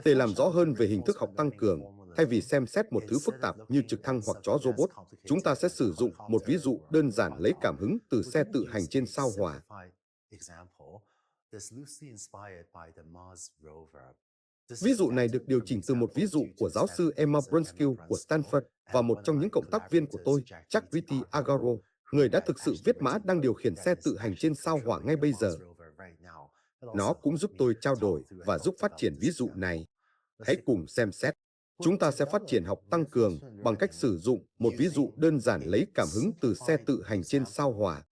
Để làm rõ hơn về hình thức học tăng cường, thay vì xem xét một thứ phức tạp như trực thăng hoặc chó robot, chúng ta sẽ sử dụng một ví dụ đơn giản lấy cảm hứng từ xe tự hành trên sao Hỏa. Ví dụ này được điều chỉnh từ một ví dụ của giáo sư Emma Brunskill của Stanford và một trong những cộng tác viên của tôi, Chakriti Agaro, người đã thực sự viết mã đang điều khiển xe tự hành trên sao Hỏa ngay bây giờ. Nó cũng giúp tôi trao đổi và giúp phát triển ví dụ này. Hãy cùng xem xét. Chúng ta sẽ phát triển học tăng cường bằng cách sử dụng một ví dụ đơn giản lấy cảm hứng từ xe tự hành trên sao Hỏa.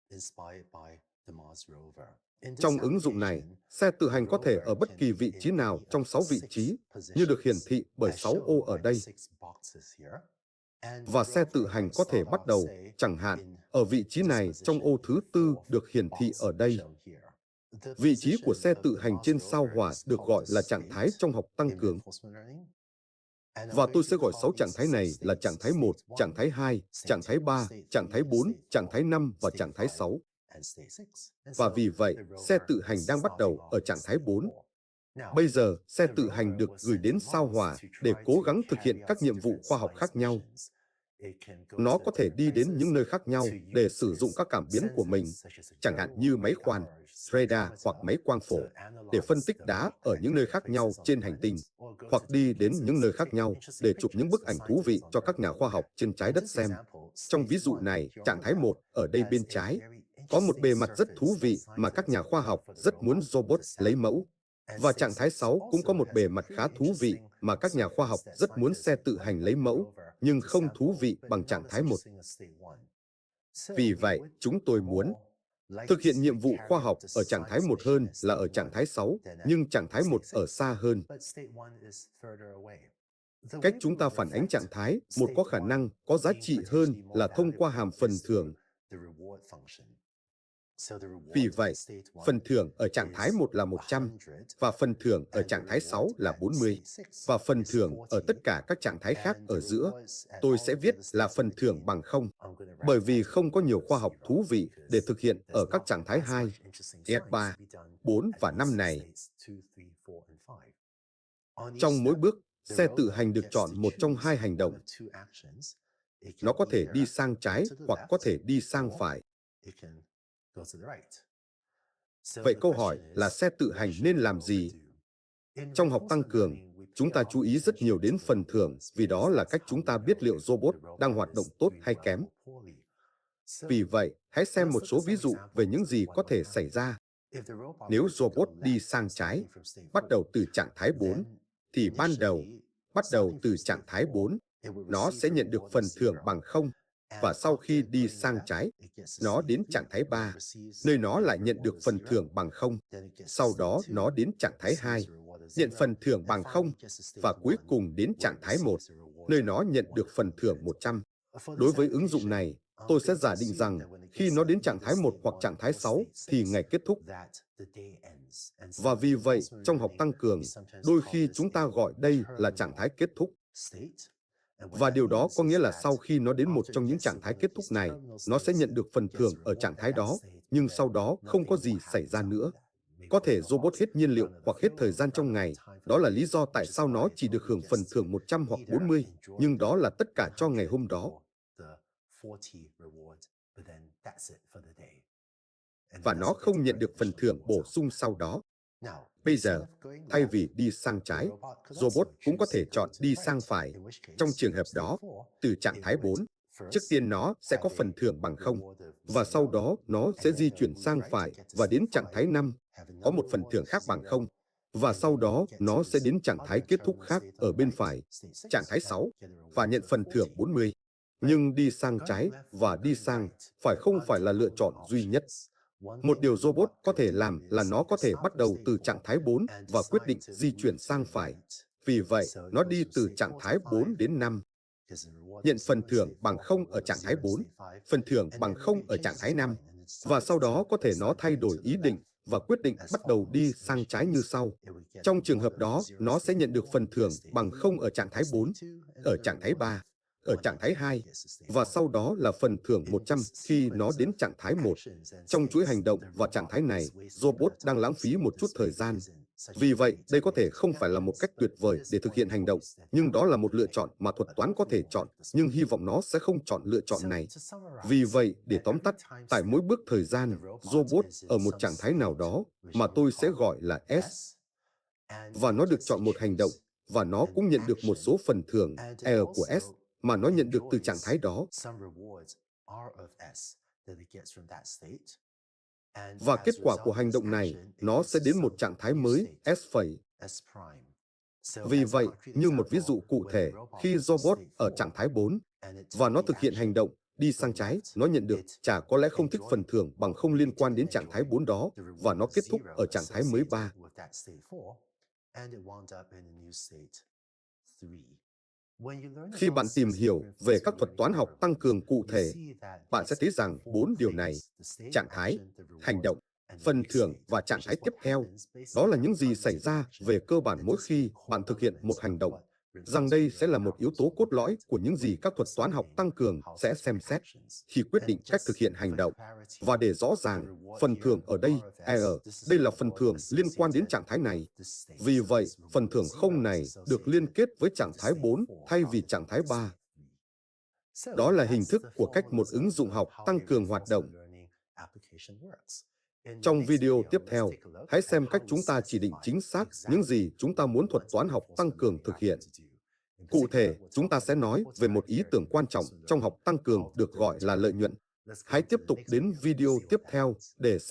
Trong ứng dụng này, xe tự hành có thể ở bất kỳ vị trí nào trong 6 vị trí, như được hiển thị bởi 6 ô ở đây. Và xe tự hành có thể bắt đầu, chẳng hạn, ở vị trí này trong ô thứ tư được hiển thị ở đây. Vị trí của xe tự hành trên sao Hỏa được gọi là trạng thái trong học tăng cường. Và tôi sẽ gọi 6 trạng thái này là trạng thái 1, trạng thái 2, trạng thái 3, trạng thái 4, trạng thái 5 và trạng thái 6. Và vì vậy, xe tự hành đang bắt đầu ở trạng thái 4. Bây giờ, xe tự hành được gửi đến sao Hỏa để cố gắng thực hiện các nhiệm vụ khoa học khác nhau. Nó có thể đi đến những nơi khác nhau để sử dụng các cảm biến của mình, chẳng hạn như máy khoan, radar hoặc máy quang phổ, để phân tích đá ở những nơi khác nhau trên hành tinh, hoặc đi đến những nơi khác nhau để chụp những bức ảnh thú vị cho các nhà khoa học trên trái đất xem. Trong ví dụ này, trạng thái 1 ở đây bên trái, có một bề mặt rất thú vị mà các nhà khoa học rất muốn robot lấy mẫu. Và trạng thái 6 cũng có một bề mặt khá thú vị mà các nhà khoa học rất muốn xe tự hành lấy mẫu, nhưng không thú vị bằng trạng thái 1. Vì vậy, chúng tôi muốn thực hiện nhiệm vụ khoa học ở trạng thái 1 hơn là ở trạng thái 6, nhưng trạng thái 1 ở xa hơn. Cách chúng ta phản ánh trạng thái 1 có khả năng có giá trị hơn là thông qua hàm phần thưởng. Vì vậy, phần thưởng ở trạng thái 1 là 100, và phần thưởng ở trạng thái 6 là 40, và phần thưởng ở tất cả các trạng thái khác ở giữa, tôi sẽ viết là phần thưởng bằng 0, bởi vì không có nhiều khoa học thú vị để thực hiện ở các trạng thái 2, 3, 4 và 5 này. Trong mỗi bước, xe tự hành được chọn một trong hai hành động. Nó có thể đi sang trái hoặc có thể đi sang phải. Vậy câu hỏi là xe tự hành nên làm gì? Trong học tăng cường, chúng ta chú ý rất nhiều đến phần thưởng vì đó là cách chúng ta biết liệu robot đang hoạt động tốt hay kém. Vì vậy, hãy xem một số ví dụ về những gì có thể xảy ra. Nếu robot đi sang trái, bắt đầu từ trạng thái 4, thì bắt đầu từ trạng thái 4, nó sẽ nhận được phần thưởng bằng 0. Và sau khi đi sang trái, nó đến trạng thái 3, nơi nó lại nhận được phần thưởng bằng 0. Sau đó nó đến trạng thái 2, nhận phần thưởng bằng 0. Và cuối cùng đến trạng thái 1, nơi nó nhận được phần thưởng 100. Đối với ứng dụng này, tôi sẽ giả định rằng khi nó đến trạng thái 1 hoặc trạng thái 6 thì ngày kết thúc. Và vì vậy, trong học tăng cường, đôi khi chúng ta gọi đây là trạng thái kết thúc. Và điều đó có nghĩa là sau khi nó đến một trong những trạng thái kết thúc này, nó sẽ nhận được phần thưởng ở trạng thái đó, nhưng sau đó không có gì xảy ra nữa. Có thể robot hết nhiên liệu hoặc hết thời gian trong ngày, đó là lý do tại sao nó chỉ được hưởng phần thưởng 100 hoặc 40, nhưng đó là tất cả cho ngày hôm đó. Và nó không nhận được phần thưởng bổ sung sau đó. Bây giờ, thay vì đi sang trái, robot cũng có thể chọn đi sang phải. Trong trường hợp đó, từ trạng thái 4, trước tiên nó sẽ có phần thưởng bằng 0, và sau đó nó sẽ di chuyển sang phải và đến trạng thái 5, có một phần thưởng khác bằng 0, và sau đó nó sẽ đến trạng thái kết thúc khác ở bên phải, trạng thái 6, và nhận phần thưởng 40. Nhưng đi sang trái và đi sang phải không phải là lựa chọn duy nhất. Một điều robot có thể làm là nó có thể bắt đầu từ trạng thái 4 và quyết định di chuyển sang phải. Vì vậy, nó đi từ trạng thái 4 đến 5. Nhận phần thưởng bằng 0 ở trạng thái 4, phần thưởng bằng 0 ở trạng thái 5, và sau đó có thể nó thay đổi ý định và quyết định bắt đầu đi sang trái như sau. Trong trường hợp đó, nó sẽ nhận được phần thưởng bằng 0 ở trạng thái 4, ở trạng thái 3, ở trạng thái 2, và sau đó là phần thưởng 100 khi nó đến trạng thái 1. Trong chuỗi hành động và trạng thái này, robot đang lãng phí một chút thời gian. Vì vậy, đây có thể không phải là một cách tuyệt vời để thực hiện hành động, nhưng đó là một lựa chọn mà thuật toán có thể chọn, nhưng hy vọng nó sẽ không chọn lựa chọn này. Vì vậy, để tóm tắt, tại mỗi bước thời gian, robot ở một trạng thái nào đó mà tôi sẽ gọi là S, và nó được chọn một hành động, và nó cũng nhận được một số phần thưởng R của S mà nó nhận được từ trạng thái đó. Và kết quả của hành động này, nó sẽ đến một trạng thái mới, S phẩy. Vì vậy, như một ví dụ cụ thể, khi robot ở trạng thái 4, và nó thực hiện hành động, đi sang trái, nó nhận được chả có lẽ không thích phần thưởng bằng không liên quan đến trạng thái 4 đó, và nó kết thúc ở trạng thái mới 3. Khi bạn tìm hiểu về các thuật toán học tăng cường cụ thể, bạn sẽ thấy rằng 4 điều này, trạng thái, hành động, phần thưởng và trạng thái tiếp theo, đó là những gì xảy ra về cơ bản mỗi khi bạn thực hiện một hành động, rằng đây sẽ là một yếu tố cốt lõi của những gì các thuật toán học tăng cường sẽ xem xét khi quyết định cách thực hiện hành động. Và để rõ ràng, phần thưởng ở đây, đây là phần thưởng liên quan đến trạng thái này. Vì vậy, phần thưởng không này được liên kết với trạng thái 4 thay vì trạng thái 3. Đó là hình thức của cách một ứng dụng học tăng cường hoạt động. Trong video tiếp theo, hãy xem cách chúng ta chỉ định chính xác những gì chúng ta muốn thuật toán học tăng cường thực hiện. Cụ thể, chúng ta sẽ nói về một ý tưởng quan trọng trong học tăng cường được gọi là lợi nhuận. Hãy tiếp tục đến video tiếp theo để